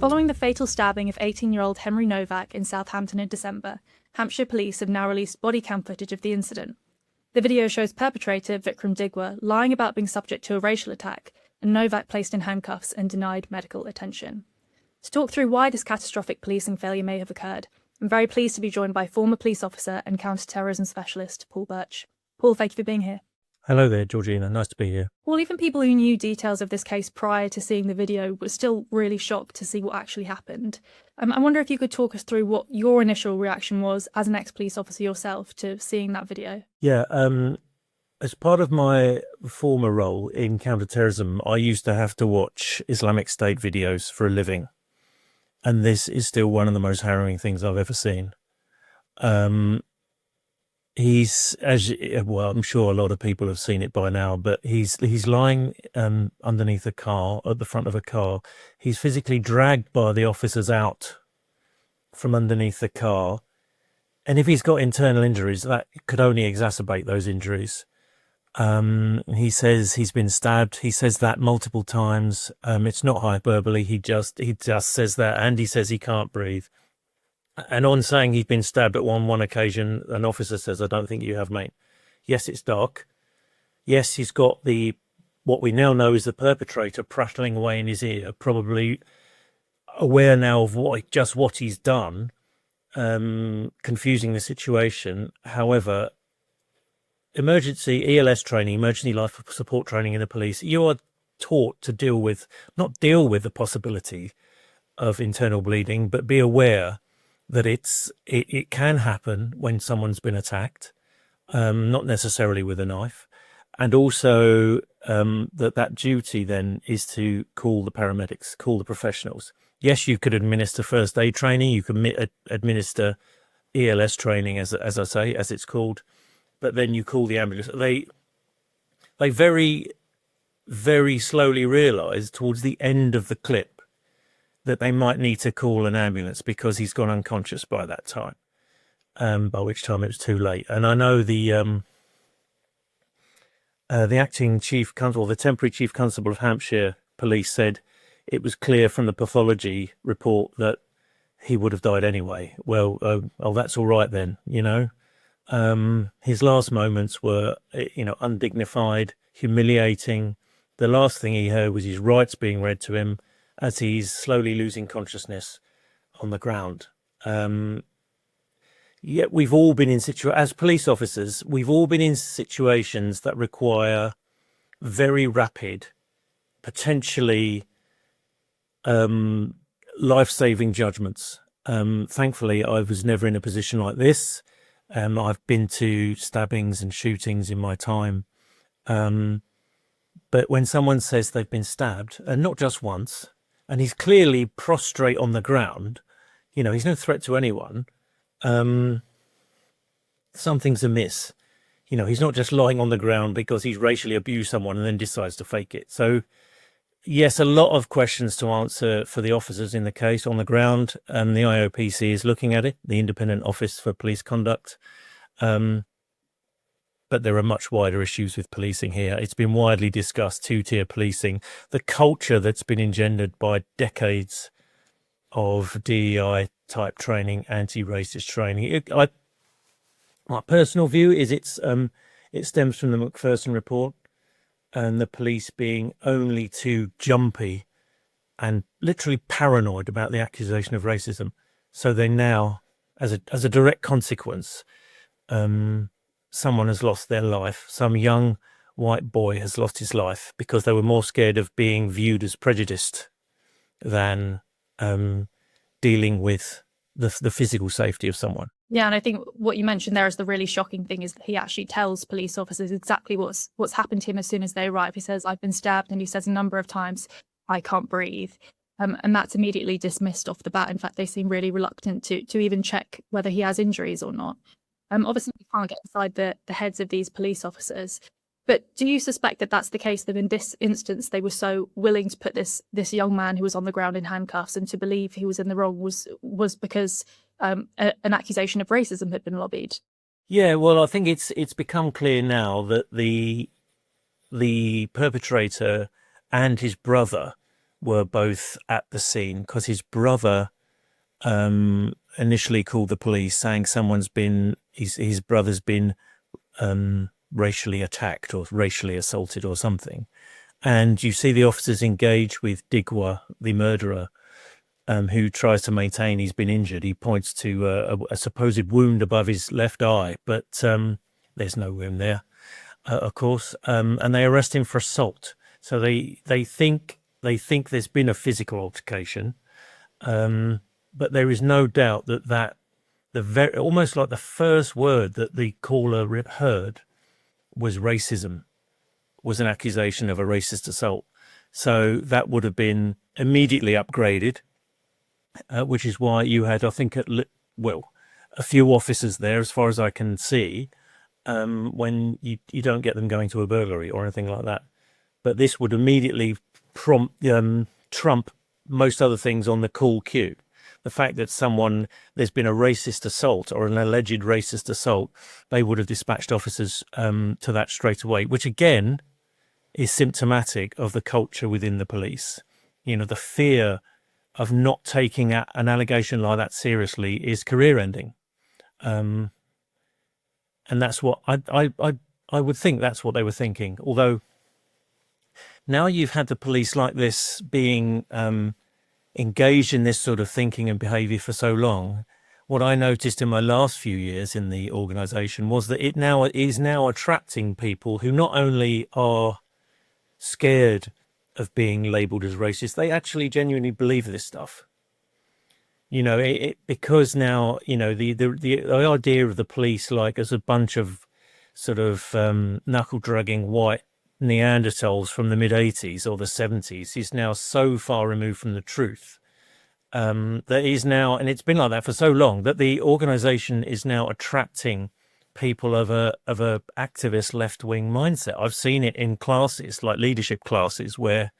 Following the fatal stabbing of 18-year-old Henry Nowak in Southampton in December, Hampshire police have now released bodycam footage of the incident. The video shows perpetrator Vikram Digwa lying about being subject to a racial attack and Nowak placed in handcuffs and denied medical attention. To talk through why this catastrophic policing failure may have occurred, I'm very pleased to be joined by former police officer and counter-terrorism specialist Paul Birch. Paul, thank you for being here. Hello there, Georgina. Nice to be here. Well, even people who knew details of this case prior to seeing the video were still really shocked to see what actually happened. I wonder if you could talk us through what your initial reaction was as an ex-police officer yourself to seeing that video. Yeah, as part of my former role in counter-terrorism, I used to have to watch Islamic State videos for a living. And this is still one of the most harrowing things I've ever seen. He's, I'm sure a lot of people have seen it by now, but he's lying underneath a car, at the front of a car. He's physically dragged by the officers out from underneath the car. And if he's got internal injuries, that could only exacerbate those injuries. He says he's been stabbed. He says that multiple times. It's not hyperbole. He just says that, and he says he can't breathe. And on saying he's been stabbed at one occasion, an officer says, "I don't think you have, mate." Yes, it's dark. Yes, he's got what we now know is the perpetrator prattling away in his ear, probably aware now of what he's done, confusing the situation. However, emergency ELS training, emergency life support training in the police, you are taught to not deal with the possibility of internal bleeding, but be aware that it can happen when someone's been attacked, not necessarily with a knife, and also that duty then is to call the paramedics, call the professionals. Yes, you could administer first aid training, you could administer ELS training, as I say, as it's called, but then you call the ambulance. They very, very slowly realise towards the end of the clip that they might need to call an ambulance because he's gone unconscious by that time, by which time it was too late. And I know the acting chief constable, the temporary chief constable of Hampshire Police, said it was clear from the pathology report that he would have died anyway. Well, that's all right then, you know. His last moments were, undignified, humiliating. The last thing he heard was his rights being read to him as he's slowly losing consciousness on the ground. Yet we've all been as police officers, we've all been in situations that require very rapid, potentially life-saving judgments. Thankfully, I was never in a position like this. I've been to stabbings and shootings in my time. But when someone says they've been stabbed, and not just once, and he's clearly prostrate on the ground, he's no threat to anyone, something's amiss. He's not just lying on the ground because he's racially abused someone and then decides to fake it. So, yes, a lot of questions to answer for the officers in the case on the ground. The IOPC is looking at it, the Independent Office for Police Conduct. But there are much wider issues with policing here. It's been widely discussed, two-tier policing, the culture that's been engendered by decades of DEI-type training, anti-racist training. My personal view is it stems from the Macpherson report and the police being only too jumpy and literally paranoid about the accusation of racism. So they now, as a direct consequence, someone has lost their life. Some young white boy has lost his life because they were more scared of being viewed as prejudiced than dealing with the physical safety of someone. Yeah, and I think what you mentioned there is the really shocking thing is that he actually tells police officers exactly what's happened to him as soon as they arrive. He says, "I've been stabbed," and he says a number of times, "I can't breathe." And that's immediately dismissed off the bat. In fact, they seem really reluctant to even check whether he has injuries or not. Obviously, we can't get inside the heads of these police officers, but do you suspect that that's the case, that in this instance they were so willing to put this young man who was on the ground in handcuffs and to believe he was in the wrong was because an accusation of racism had been lobbied? Yeah, well, I think it's become clear now that the perpetrator and his brother were both at the scene, because his brother initially called the police saying his brother's been racially attacked or racially assaulted or something. And you see the officers engage with Digwa, the murderer, who tries to maintain he's been injured. He points to a supposed wound above his left eye, but there's no wound there, of course. And they arrest him for assault. So they think there's been a physical altercation, but there is no doubt that almost like the first word that the caller heard was racism, was an accusation of a racist assault. So that would have been immediately upgraded, which is why you had, I think, a few officers there, as far as I can see, when you don't get them going to a burglary or anything like that. But this would immediately trump most other things on the call queue. The fact that there's been a racist assault or an alleged racist assault, they would have dispatched officers to that straight away, which again is symptomatic of the culture within the police. The fear of not taking an allegation like that seriously is career-ending. And that's what I would think that's what they were thinking. Although now you've had the police like this being engaged in this sort of thinking and behaviour for so long, what I noticed in my last few years in the organisation was that it is now attracting people who not only are scared of being labelled as racist, they actually genuinely believe this stuff. Because now, the idea of the police like as a bunch of sort of knuckle-dragging white Neanderthals from the mid-80s or the 70s is now so far removed from the truth that is now, and it's been like that for so long, that the organisation is now attracting people of a activist left-wing mindset. I've seen it in classes, like leadership classes, where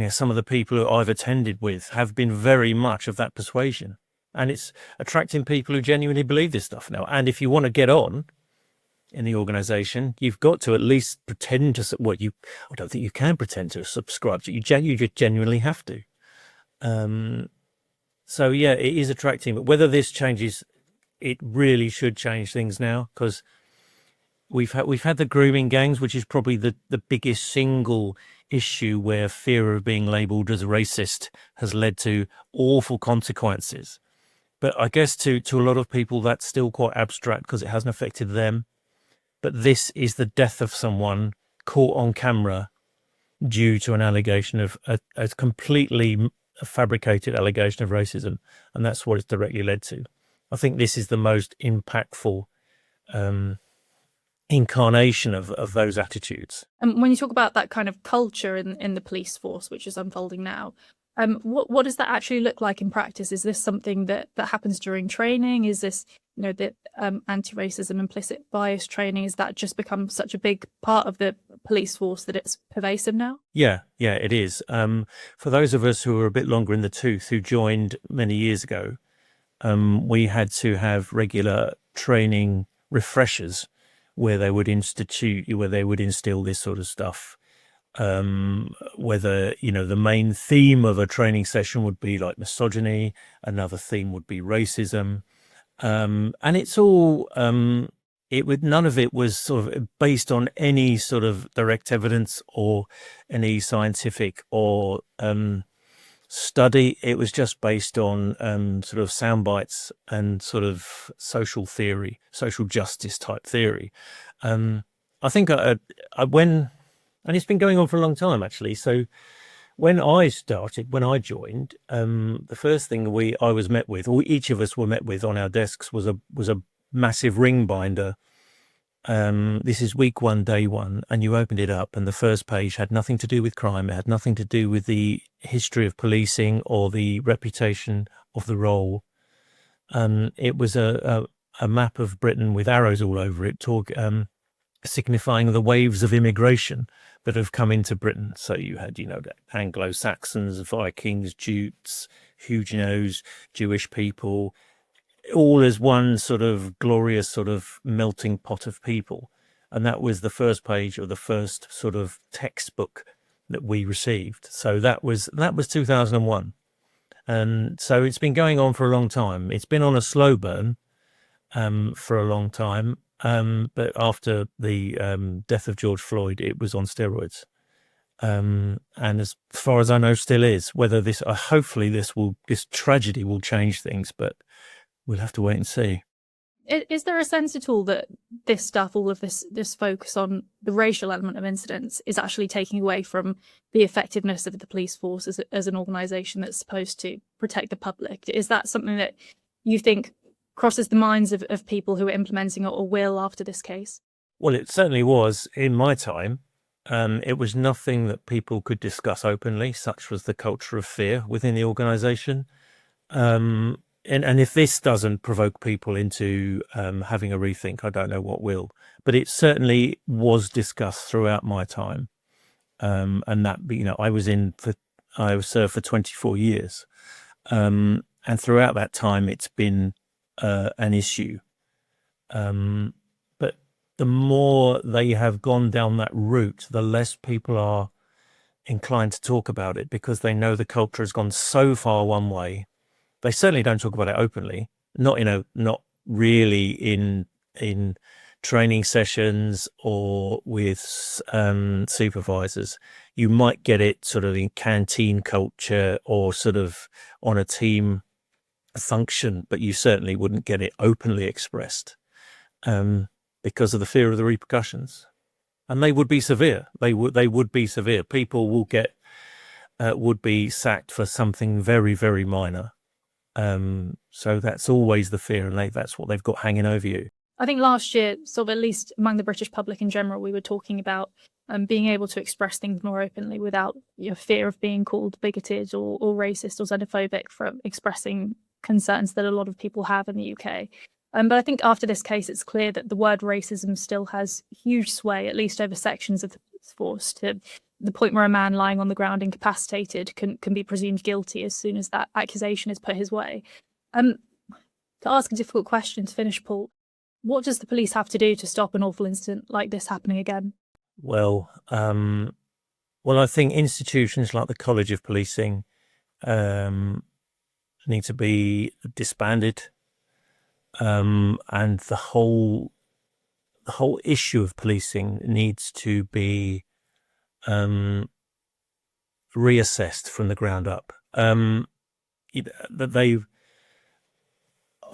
some of the people who I've attended with have been very much of that persuasion. And it's attracting people who genuinely believe this stuff now. And if you want to get on in the organisation, you've got to at least pretend to, I don't think you can pretend to subscribe to it. You just genuinely have to. So yeah, it is attracting, but whether this changes, it really should change things now, because we've had the grooming gangs, which is probably the biggest single issue where fear of being labelled as a racist has led to awful consequences. But I guess to a lot of people, that's still quite abstract because it hasn't affected them. But this is the death of someone caught on camera due to an allegation of a completely fabricated allegation of racism. And that's what it's directly led to. I think this is the most impactful incarnation of those attitudes. And when you talk about that kind of culture in the police force, which is unfolding now, what does that actually look like in practice? Is this something that happens during training? Is this, the anti-racism implicit bias training, is that just become such a big part of the police force that it's pervasive now? Yeah, it is. For those of us who are a bit longer in the tooth, who joined many years ago, we had to have regular training refreshers where they would instill this sort of stuff. Whether, the main theme of a training session would be like misogyny, another theme would be racism. And it's all, none of it was sort of based on any sort of direct evidence or any scientific or study. It was just based on sort of sound bites and sort of social theory, social justice type theory. I think and it's been going on for a long time, actually. So when I joined, the first thing I was met with, or each of us were met with on our desks, was a massive ring binder. This is week 1, day 1, and you opened it up, and the first page had nothing to do with crime. It had nothing to do with the history of policing or the reputation of the role. It was a map of Britain with arrows all over it, signifying the waves of immigration that have come into Britain. So you had, the Anglo-Saxons, Vikings, Jutes, Huguenots, Jewish people, all as one sort of glorious sort of melting pot of people. And that was the first page of the first sort of textbook that we received. So that was 2001. And so it's been going on for a long time. It's been on a slow burn for a long time. But after the death of George Floyd, it was on steroids. And as far as I know, still is. Whether this, hopefully this tragedy will change things, but we'll have to wait and see. Is there a sense at all that this stuff, all of this focus on the racial element of incidents, is actually taking away from the effectiveness of the police force as an organisation that's supposed to protect the public? Is that something that you think crosses the minds of people who are implementing it or will after this case? Well, it certainly was in my time. It was nothing that people could discuss openly. Such was the culture of fear within the organisation. And if this doesn't provoke people into having a rethink, I don't know what will. But it certainly was discussed throughout my time, and that I served for 24 years, and throughout that time, it's been an issue. But the more they have gone down that route, the less people are inclined to talk about it, because they know the culture has gone so far one way. They certainly don't talk about it openly, not really in training sessions or with supervisors. You might get it sort of in canteen culture or sort of on a team function, but you certainly wouldn't get it openly expressed because of the fear of the repercussions. And they would be severe. They would be severe. People would be sacked for something very, very minor. So that's always the fear, and that's what they've got hanging over you. I think last year, sort of at least among the British public in general, we were talking about being able to express things more openly without fear of being called bigoted or racist or xenophobic for expressing concerns that a lot of people have in the UK. But I think after this case, it's clear that the word racism still has huge sway, at least over sections of the police force, to the point where a man lying on the ground incapacitated can be presumed guilty as soon as that accusation is put his way. To ask a difficult question to finish, Paul, what does the police have to do to stop an awful incident like this happening again? Well, I think institutions like the College of Policing need to be disbanded, and the whole issue of policing needs to be reassessed from the ground up. I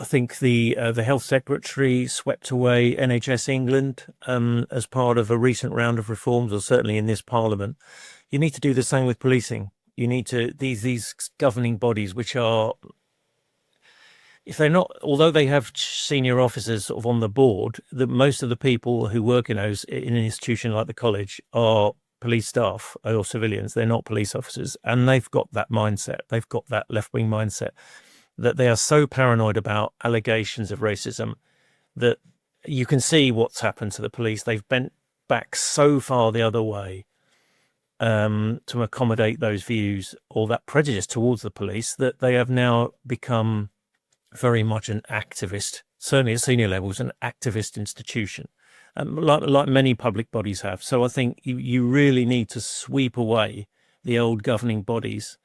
think the Health Secretary swept away NHS England as part of a recent round of reforms, or certainly in this Parliament. You need to do the same with policing. You need to these governing bodies, which are, if they're not, although they have senior officers sort of on the board, most of the people who work in an institution like the college are police staff or civilians. They're not police officers, and they've got that mindset. They've got that left-wing mindset that they are so paranoid about allegations of racism that you can see what's happened to the police. They've bent back so far the other way to accommodate those views or that prejudice towards the police that they have now become very much an activist, certainly at senior levels, an activist institution, like many public bodies have. So I think you really need to sweep away the old governing bodies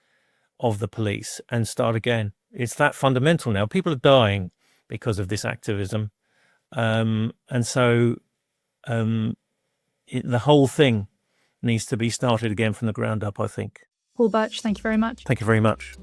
of the police and start again. It's that fundamental now. People are dying because of this activism. And so the whole thing needs to be started again from the ground up, I think. Paul Birch, thank you very much. Thank you very much.